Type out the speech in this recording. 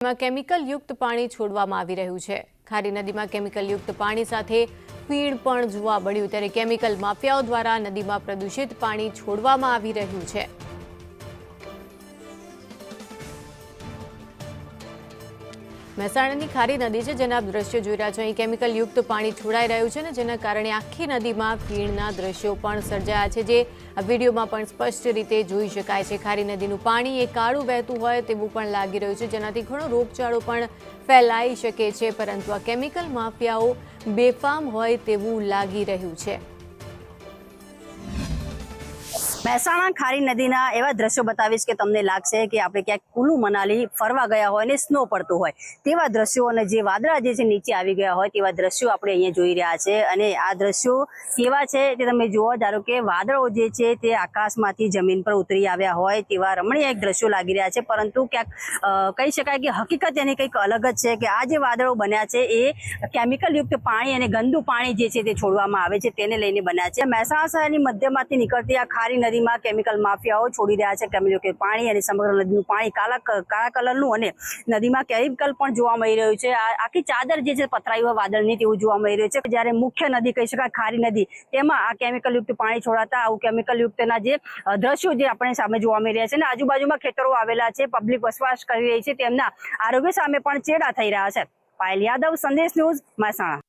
માં કેમિકલ યુક્ત પાણી છોડવામાં આવી રહ્યું છે। ખારી નદીમાં કેમિકલ યુક્ત પાણી સાથે ફીણ પણ જોવા મળ્યું, ત્યારે કેમિકલ માફિયાઓ દ્વારા નદીમાં પ્રદૂષિત પાણી છોડવામાં આવી રહ્યું છે। મહેસાણાની ખારી નદી છે, જેના દ્રશ્યો જોઈ રહ્યા છો। અહીં કેમિકલ યુક્ત પાણી છોડાઈ રહ્યું છે ને જેના કારણે આખી નદીમાં ફીણના દ્રશ્યો પણ સર્જાયા છે, જે આ વિડીયોમાં પણ સ્પષ્ટ રીતે જોઈ શકાય છે। ખારી નદીનું પાણી એ કાળું વહેતું હોય તેવું પણ લાગી રહ્યું છે, જેનાથી ઘણો રોગચાળો પણ ફેલાઈ શકે છે, પરંતુ આ કેમિકલ માફિયાઓ બેફામ હોય તેવું લાગી રહ્યું છે। મહેસાણા ખારી નદીના એવા દ્રશ્યો બતાવીશ કે તમને લાગશે કે આપણે ક્યાંક કુલુ મનાલી ફરવા ગયા હોય ને સ્નો પડતો હોય તેવા દ્રશ્યો, અને જે વાદળા જે છે નીચે આવી ગયા હોય તેવા દ્રશ્યો આપણે અહીંયા જોઈ રહ્યા છે। અને આ દ્રશ્યો કેવા છે તે તમે જુઓ। ધારો કે વાદળો જે છે તે આકાશમાંથી જમીન પર ઉતરી આવ્યા હોય તેવા રમણીય એક દ્રશ્યો લાગી રહ્યા છે, પરંતુ ક્યાંક કહી શકાય કે હકીકત એની કંઈક અલગ જ છે કે આ જે વાદળો બન્યા છે એ કેમિકલ યુક્ત પાણી અને ગંદુ પાણી જે છે તે છોડવામાં આવે છે તેને લઈને બન્યા છે। મહેસાણા શહેરની મધ્યમાંથી નીકળતી આ ખારી નદીમાં કેમિકલ માફિયાઓ છોડી રહ્યા છે કેમિકલ પાણી, અને સમગ્ર નદીનું પાણી કાળા કલરનું અને નદીમાં કેમિકલ પણ જોવા મળી રહ્યું છે। આખી ચાદર જે છે પથરાઈ હોય વાદળની તેવું જોવા મળી રહ્યું છે। જ્યારે મુખ્ય નદી કહી શકાય ખારી નદી, તેમાં આ કેમિકલ યુક્ત પાણી છોડાતા આવું કેમિકલ યુક્તના જે દ્રશ્યો જે આપણે સામે જોવા મળી રહ્યા છે, અને આજુબાજુમાં ખેતરો આવેલા છે, પબ્લિક વસવાટ કરી રહી છે, તેમના આરોગ્ય સામે પણ ચેડા થઈ રહ્યા છે। પાયલ યાદવ, સંદેશ ન્યૂઝ, મહેસાણા।